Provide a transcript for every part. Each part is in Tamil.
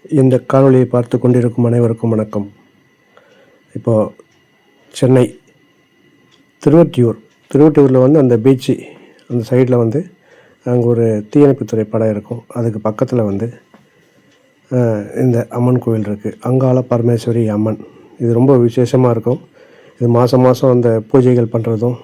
இந்த காணொளியை பார்த்து கொண்டிருக்கும் அனைவருக்கும் வணக்கம். இப்போது சென்னை திருவொற்றியூரில் வந்து அந்த பீச்சு அந்த சைடில் வந்து அங்கே ஒரு தீயணைப்புத்துறை படம் இருக்கும். அதுக்கு பக்கத்தில் வந்து இந்த அம்மன் கோவில் இருக்குது. அங்காள பரமேஸ்வரி அம்மன். இது ரொம்ப விசேஷமாக இருக்கும். இது மாதம் அந்த பூஜைகள் பண்ணுறதும்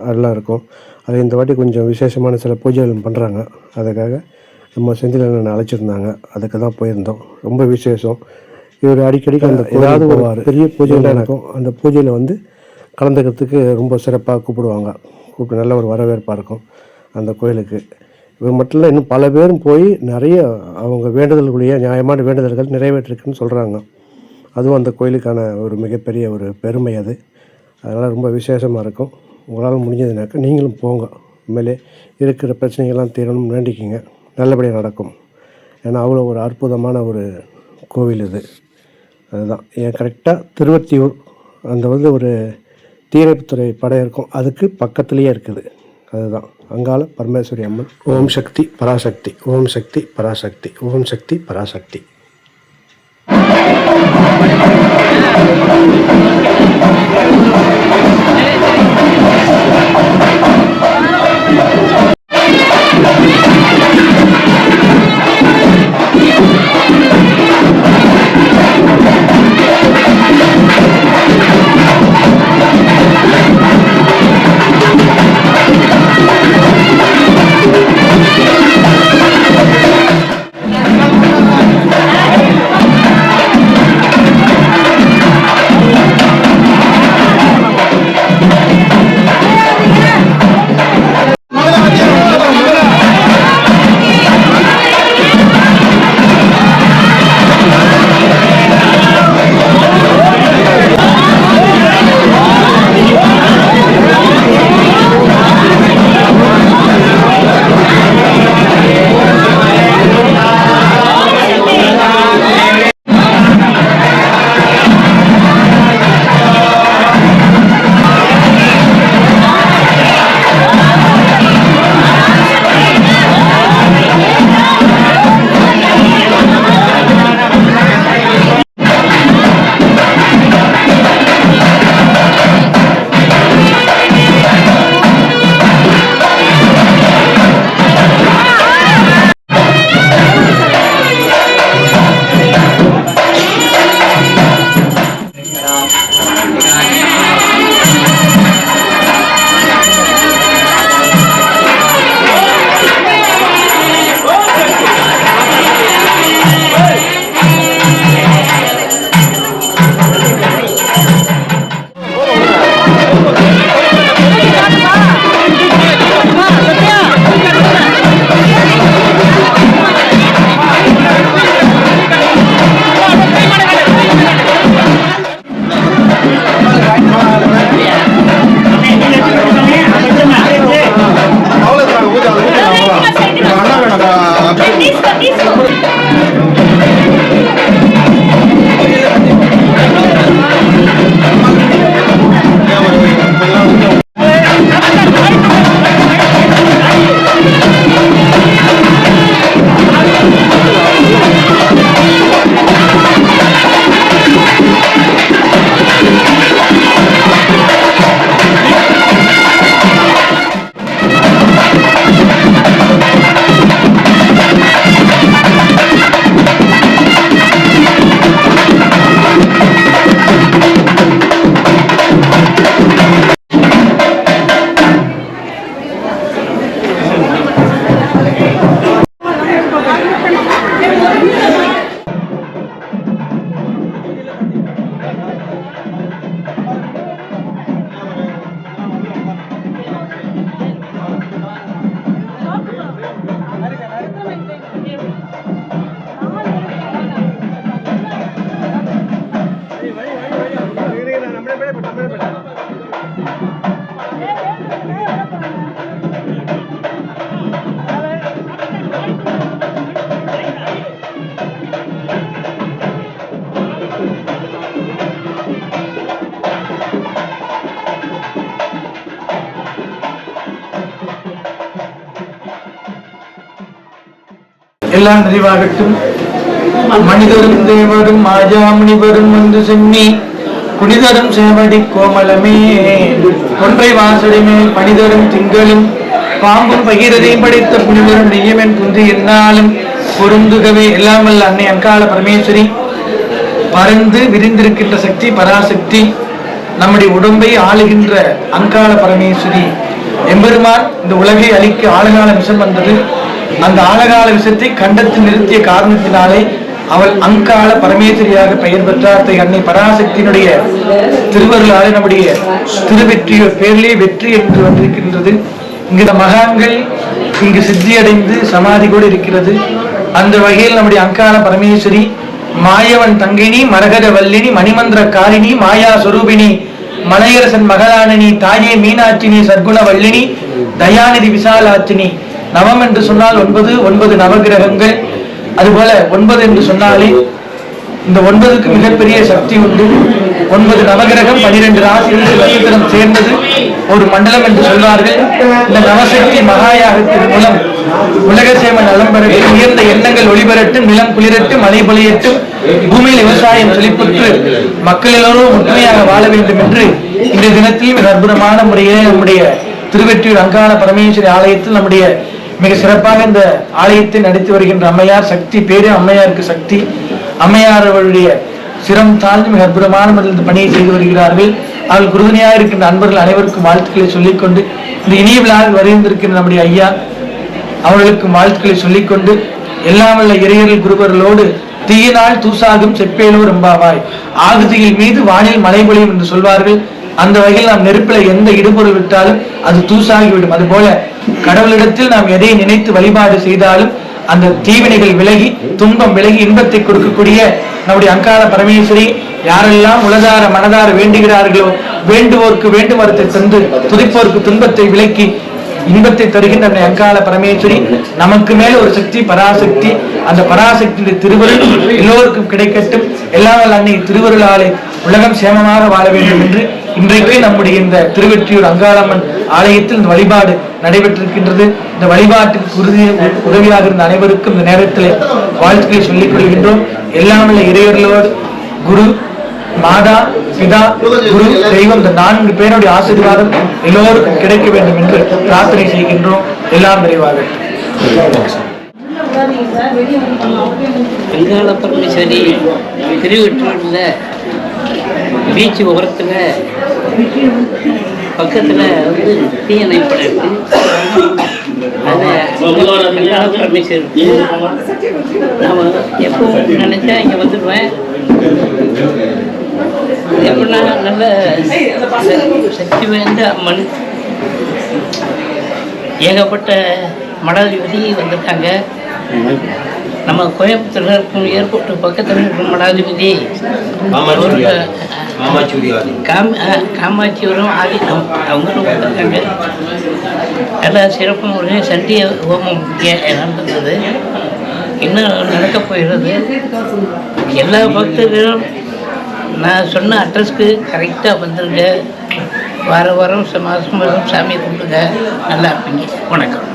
அதெல்லாம் இருக்கும். அது இந்த வாட்டி கொஞ்சம் விசேஷமான சில பூஜைகள் பண்ணுறாங்க. அதுக்காக நம்ம செந்தில் அண்ணனை அழைச்சிருந்தாங்க. அதுக்கு தான் போயிருந்தோம். ரொம்ப விசேஷம். இவர் அடிக்கடிக்கு அந்த ஏதாவது ஒரு பெரிய பூஜையில் இருக்கும். அந்த பூஜையில் வந்து கலந்துக்கிறதுக்கு ரொம்ப சிறப்பாக கூப்பிட்டு நல்ல ஒரு வரவேற்பாக இருக்கும் அந்த கோயிலுக்கு. இவர் மட்டும் இல்லை, இன்னும் பல பேரும் போய் நிறைய அவங்க வேண்டுதல்களுடைய நியாயமான வேண்டுதல்கள் நிறைவேற்றிருக்குன்னு சொல்கிறாங்க. அதுவும் அந்த கோயிலுக்கான ஒரு மிகப்பெரிய ஒரு பெருமை அது. அதனால் ரொம்ப விசேஷமாக இருக்கும். உங்களால் முடிஞ்சதுனாக்கா நீங்களும் போங்க. உண்மையிலே இருக்கிற பிரச்சனைகள்லாம் தீரணும்னு வேண்டிக்கிங்க. நல்லபடியாக நடக்கும். ஏன்னா அவ்வளோ ஒரு அற்புதமான ஒரு கோவில் இது. அதுதான் ஏன் கரெக்டாக திருவொற்றியூர் அந்த வந்து ஒரு தீயணைப்புத்துறை படம் இருக்கும். அதுக்கு பக்கத்துலேயே இருக்குது. அதுதான் அங்காள பரமேஸ்வரி அம்மன். ஓம் சக்தி பராசக்தி, ஓம் சக்தி பராசக்தி, ஓம் சக்தி பராசக்தி. எல்லாம் நிறைவாகட்டும். மனிதரும் தேவரும் மாயா முனிவரும் வந்து சென்னி புனிதரும் சேவடி கோமலமே ஒன்றை வாசலுமே பனிதரும் திங்களும் பாம்பும் பகிரதையும் படைத்த புனிதரும் நெய்யமென் குன்று என்னாலும் பொருந்துகவே எல்லாம் வல்ல அன்னை அங்காள பரமேஸ்வரி பறந்து விரிந்திருக்கின்ற சக்தி பராசக்தி நம்முடைய உடம்பை ஆளுகின்ற அங்காள பரமேஸ்வரி எம்பெருமான் இந்த உலகை அழிக்க ஆழகால விஷம் வந்தது. அந்த ஆழகால விஷத்தை கண்டத்தில் நிறுத்திய காரணத்தினாலே அவள் அங்காள பரமேஸ்வரியாக பெயர் பெற்றார். அன்னை பராசக்தியினுடைய திருவருளாலே நம்முடைய திருவெற்றியோர் பேரிலே வெற்றி என்று வந்திருக்கின்றது. இங்கு மகான்கள் இங்கு சித்தியடைந்து சமாதி கூட இருக்கிறது. அந்த வகையில் நம்முடைய அங்காள பரமேஸ்வரி மாயவன் தங்கினி மரகத வல்லினி மணிமந்திர காரிணி மாயா சொரூபிணி மலையரசன் மகளானி தாயே மீனாட்சினி சர்க்குண வல்லினி தயாநிதி விசாலாட்சினி. நவம் என்று சொன்னால் 9 நவகிரகங்கள். அதுபோல 9 என்று சொன்னாலே இந்த 9க்கு மிகப்பெரிய சக்தி உண்டு. 9 நவகிரகம் 12 ராசிகள் நட்சத்திரம் சேர்ந்தது ஒரு மண்டலம் என்று சொல்வார்கள். இந்த நவசக்தி மகாயாகத்தின் மூலம் உலக சேம நலம் பெற உயர்ந்த எண்ணங்கள் ஒளிபெறட்டும், நிலம் குளிரட்டும், மழை பொழியட்டும், பூமியில் விவசாயம் செழிப்புற்று மக்கள் எல்லோரும் ஒற்றுமையாக வாழ வேண்டும் என்று இந்த தினத்தில் மிக அற்புதமான முறையிலே நம்முடைய திருவெற்றியூர் அங்காள பரமேஸ்வரி ஆலயத்தில் நம்முடைய மிக சிறப்பாக இந்த ஆலயத்தை நடத்தி வருகின்ற அம்மையார் சக்தி பேரு அம்மையாருக்கு சக்தி அம்மையார் அவருடைய சிரம் தாழ்ந்து மிக அற்புதமான முறையில் இந்த பணியை செய்து வருகிறார்கள். அவர்கள் குருதனையாக இருக்கின்ற அன்பர்கள் அனைவருக்கும் வாழ்த்துக்களை சொல்லிக்கொண்டு இந்த இனிய விழாவில் வருகின்றிருக்கின்ற நம்முடைய ஐயா அவர்களுக்கும் வாழ்த்துக்களை சொல்லிக்கொண்டு எல்லாம் வல்ல இறையர்கள் குருவர்களோடு தீயினால் தூசாகும் செப்பேலோ ரொம்பாவாய் ஆகுதியில் மீது வானில் மழை பொழியும் என்று சொல்வார்கள். அந்த வகையில் நாம் நெருப்பில எந்த இடுபொருள் விட்டாலும் அது தூசாகிவிடும். அதுபோல கடவுளிடத்தில் நாம் எதை நினைத்து வழிபாடு செய்தாலும் அந்த தீவினைகள் விலகி துன்பம் விலகி இன்பத்தை கொடுக்கக்கூடிய நம்முடைய அங்காள பரமேஸ்வரி யாரெல்லாம் உலதார மனதார வேண்டுகிறார்களோ வேண்டுவோர்க்கு வேண்டும் வரத்தை தந்து துதிப்போருக்கு துன்பத்தை விலக்கி இன்பத்தை தருகின்ற அங்காள பரமேஸ்வரி நமக்கு மேல ஒரு சக்தி பராசக்தி. அந்த பராசக்தியுடைய திருவருள் எல்லோருக்கும் கிடைக்கட்டும். எல்லாமல் அன்னை திருவருளாலே உலகம் சேமமாக வாழ வேண்டும் என்று இன்றைக்கு நம்முடைய இந்த திருவெற்றியூர் அங்காளம்மன் ஆலயத்தில் இந்த வழிபாடு நடைபெற்றிருக்கின்றது. இந்த வழிபாட்டுக்கு உதவியாக இருந்த அனைவருக்கும் இந்த நேரத்தில் வாழ்த்துக்களை சொல்லிக் கொள்கின்றோம். எல்லாமல்ல இறைவர்களோடு குரு மாதா பிதா குரு தெய்வம் இந்த 4 பேருடைய ஆசீர்வாதம் எல்லோருக்கும் கிடைக்க வேண்டும் என்று பிரார்த்தனை செய்கின்றோம். எல்லாம் நிறைவாக அங்காள பரமேஸ்வரி திருவெற்றியூர்ல பீச் ஓரத்தில் பக்கத்தில் வந்து தீயணைப்படை இருக்கு. அதை அங்காள பரமேஸ்வரி நான் எப்போ நினைச்சா இங்கே வந்துடுவேன். எப்படின்னா நல்ல சக்தி வாய்ந்த அம்மன். ஏகப்பட்ட மடாதிபதி வந்திருக்காங்க. நம்ம கோயம்புத்தூர்ல இருக்கும் ஏர்போர்ட் பக்கத்தில் இருக்கும் மடாதிபதி காமாட்சிபுரம் ஆதிக்கம் அவங்களும் வந்திருக்காங்க. எல்லா சிறப்பு முறையும் சண்டிய ஹோமம் நடந்தது. இன்னும் நடக்க போகிறது. எல்லா பக்தர்களும் நான் சொன்ன அட்ரஸ்க்கு கரெக்டாக வந்துருங்க. வாரம் மாதம் சாமி கும்பிடுங்க. நல்லா இருப்பீங்க. வணக்கம்.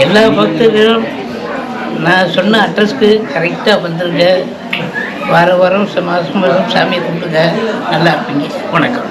எல்லா பக்தர்களும் நான் சொன்ன அட்ரஸ்க்கு கரெக்டாக வந்துருங்க. வாரம் வாரம் மாதம் சாமியை கும்பிடுங்க, நல்லா இருப்பீங்க. வணக்கம்.